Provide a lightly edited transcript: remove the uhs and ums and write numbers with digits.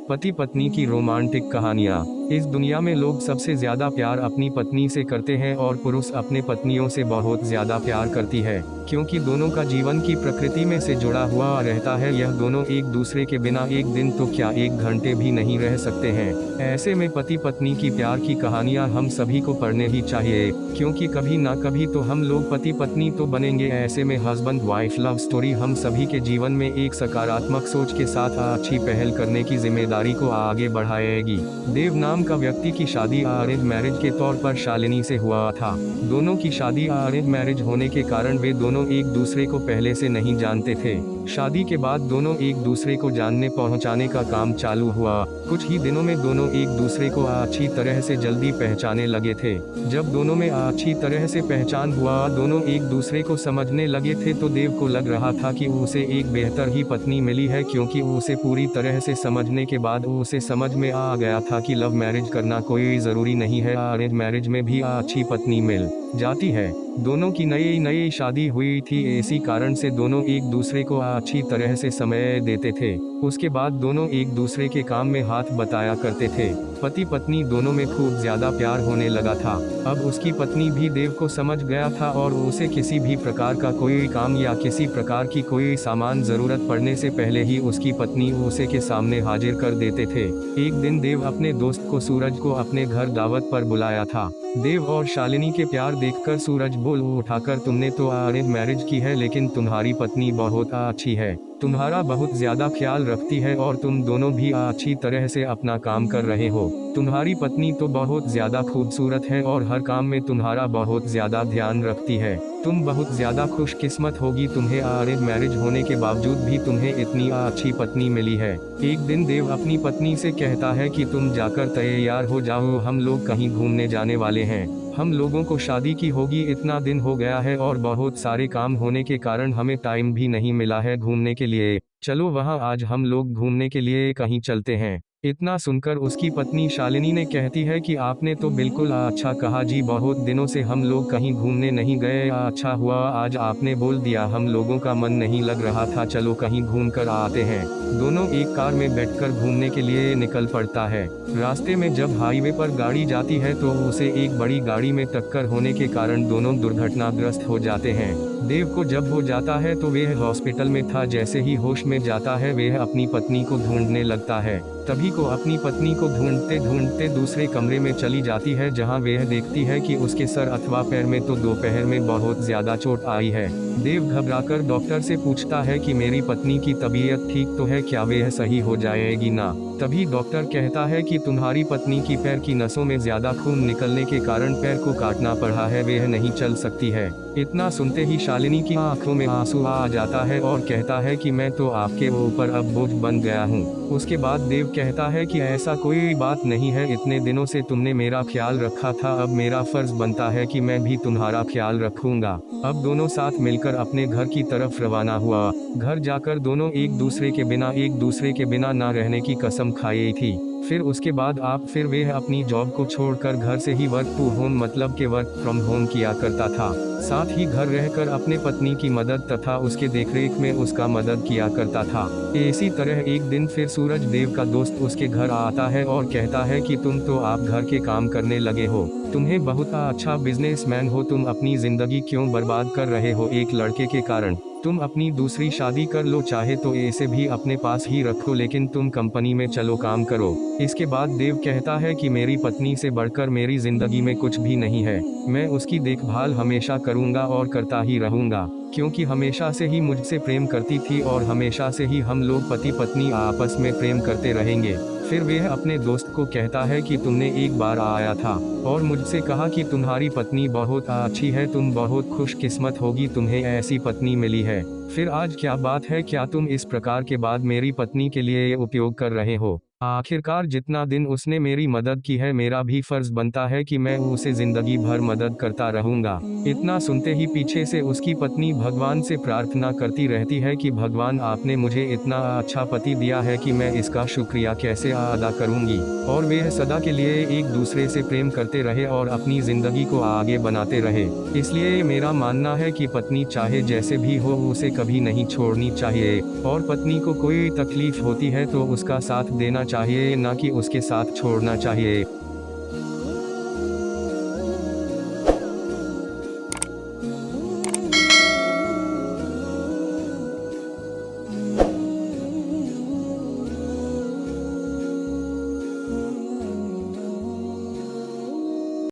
पति पत्नी की रोमांटिक कहानियाँ। इस दुनिया में लोग सबसे ज्यादा प्यार अपनी पत्नी से करते हैं और पुरुष अपने पत्नियों से बहुत ज्यादा प्यार करती है, क्योंकि दोनों का जीवन की प्रकृति में से जुड़ा हुआ रहता है। यह दोनों एक दूसरे के बिना एक दिन तो क्या एक घंटे भी नहीं रह सकते हैं। ऐसे में पति पत्नी की प्यार की कहानियां हम सभी को पढ़ने ही चाहिए, क्योंकि कभी ना कभी तो हम लोग पति पत्नी तो बनेंगे। ऐसे में हस्बैंड वाइफ लव स्टोरी हम सभी के जीवन में एक सकारात्मक सोच के साथ अच्छी पहल करने की जिम्मेदारी को आगे बढ़ाएगी। देव नाम का व्यक्ति की शादी अरेंज मैरिज के तौर पर शालिनी से हुआ था। दोनों की शादी अरेंज मैरिज होने के कारण वे दोनों एक दूसरे को पहले से नहीं जानते थे। शादी के बाद दोनों एक दूसरे को जानने पहुंचाने का काम चालू हुआ। कुछ ही दिनों में दोनों एक दूसरे को अच्छी तरह से जल्दी पहचाने लगे थे। जब दोनों में अच्छी तरह से पहचान हुआ, दोनों एक दूसरे को समझने लगे थे, तो देव को लग रहा था कि उसे एक बेहतर ही पत्नी मिली है, क्योंकि उसे पूरी तरह से समझने के बाद उसे समझ में आ गया था कि लव मैरिज करना कोई ज़रूरी नहीं है, अरेंज मैरिज में भी अच्छी पत्नी मिल जाती है। दोनों की नई शादी हुई थी, इसी कारण से दोनों एक दूसरे को अच्छी तरह से समय देते थे। उसके बाद दोनों एक दूसरे के काम में हाथ बटाया करते थे। पति पत्नी दोनों में खूब ज्यादा प्यार होने लगा था। अब उसकी पत्नी भी देव को समझ गया था और उसे किसी भी प्रकार का कोई काम या किसी प्रकार की कोई सामान जरूरत पड़ने से पहले ही उसकी पत्नी उसे के सामने हाजिर कर देते थे। एक दिन देव अपने दोस्त को सूरज को अपने घर दावत पर बुलाया था। देव और शालिनी के प्यार देखकर सूरज बोल उठाकर, तुमने तो अरेंज मैरिज की है, लेकिन तुम्हारी पत्नी बहुत अच्छी है, तुम्हारा बहुत ज्यादा ख्याल रखती है और तुम दोनों भी अच्छी तरह से अपना काम कर रहे हो। तुम्हारी पत्नी तो बहुत ज्यादा खूबसूरत है और हर काम में तुम्हारा बहुत ज्यादा ध्यान रखती है। तुम बहुत ज्यादा खुशकिस्मत होगी, तुम्हें अरेंज मैरिज होने के बावजूद भी तुम्हें इतनी अच्छी पत्नी मिली है। एक दिन देव अपनी पत्नी से कहता है कि तुम जाकर तैयार हो जाओ, हम लोग कहीं घूमने जाने वाले हैं। हम लोगों को शादी की होगी, इतना दिन हो गया है और बहुत सारे काम होने के कारण हमें टाइम भी नहीं मिला है घूमने के लिए। चलो वहाँ आज हम लोग घूमने के लिए कहीं चलते हैं। इतना सुनकर उसकी पत्नी शालिनी ने कहती है कि आपने तो बिल्कुल अच्छा कहा जी, बहुत दिनों से हम लोग कहीं घूमने नहीं गए, अच्छा हुआ आज आपने बोल दिया, हम लोगों का मन नहीं लग रहा था, चलो कहीं घूम कर आते हैं। दोनों एक कार में बैठकर घूमने के लिए निकल पड़ता है। रास्ते में जब हाईवे पर गाड़ी जाती है तो उसे एक बड़ी गाड़ी में टक्कर होने के कारण दोनों दुर्घटनाग्रस्त हो जाते हैं। देव को जब हो जाता है तो वह हॉस्पिटल में था। जैसे ही होश में जाता है वह अपनी पत्नी को ढूंढने लगता है। तभी को अपनी पत्नी को ढूंढते ढूंढते दूसरे कमरे में चली जाती है, जहां वह देखती है कि उसके सर अथवा पैर में तो दोपहर में बहुत ज्यादा चोट आई है। देव घबराकर डॉक्टर से पूछता है कि मेरी पत्नी की तबीयत ठीक तो है, क्या वह सही हो जाएगी ना? तभी डॉक्टर कहता है कि तुम्हारी पत्नी की पैर की नसों में ज्यादा खून निकलने के कारण पैर को काटना पड़ा है, वह नहीं चल सकती है। इतना सुनते ही शालिनी की आंखों में आंसू आ जाता है और कहता है कि मैं तो आपके ऊपर अब बोझ बन गया हूँ। उसके बाद देव कहता है कि ऐसा कोई बात नहीं है, इतने दिनों से तुमने मेरा ख्याल रखा था, अब मेरा फर्ज बनता है कि मैं भी तुम्हारा ख्याल रखूंगा। अब दोनों साथ मिलकर अपने घर की तरफ रवाना हुआ। घर जाकर दोनों एक दूसरे के बिना ना रहने की कसम खाई थी। फिर उसके बाद फिर वह अपनी जॉब को छोड़कर घर से ही वर्क टू होम मतलब के वर्क फ्रॉम होम किया करता था। साथ ही घर रहकर अपने पत्नी की मदद तथा उसके देखरेख में उसका मदद किया करता था। इसी तरह एक दिन फिर सूरज देव का दोस्त उसके घर आता है और कहता है कि तुम तो आप घर के काम करने लगे हो, तुम्हें बहुत अच्छा बिजनेसमैन हो, तुम अपनी जिंदगी क्यों बर्बाद कर रहे हो एक लड़के के कारण? तुम अपनी दूसरी शादी कर लो, चाहे तो इसे भी अपने पास ही रखो, लेकिन तुम कंपनी में चलो काम करो। इसके बाद देव कहता है कि मेरी पत्नी से बढ़कर मेरी जिंदगी में कुछ भी नहीं है, मैं उसकी देखभाल हमेशा करूंगा और करता ही रहूंगा, क्योंकि हमेशा से ही मुझसे प्रेम करती थी और हमेशा से ही हम लोग पति पत्नी आपस में प्रेम करते रहेंगे। फिर वह अपने दोस्त को कहता है कि तुमने एक बार आया था और मुझसे कहा कि तुम्हारी पत्नी बहुत अच्छी है, तुम बहुत खुशकिस्मत होगी, तुम्हें ऐसी पत्नी मिली है। फिर आज क्या बात है, क्या तुम इस प्रकार के बाद मेरी पत्नी के लिए ये उपयोग कर रहे हो? आखिरकार जितना दिन उसने मेरी मदद की है, मेरा भी फर्ज बनता है कि मैं उसे जिंदगी भर मदद करता रहूंगा। इतना सुनते ही पीछे से उसकी पत्नी भगवान से प्रार्थना करती रहती है कि भगवान आपने मुझे इतना अच्छा पति दिया है कि मैं इसका शुक्रिया कैसे अदा करूंगी। और वे सदा के लिए एक दूसरे से प्रेम करते रहे और अपनी जिंदगी को आगे बनाते रहे। इसलिए मेरा मानना है कि पत्नी चाहे जैसे भी हो उसे कभी नहीं छोड़नी चाहिए, और पत्नी को कोई तकलीफ होती है तो उसका साथ देना चाहिए न कि उसके साथ छोड़ना चाहिए।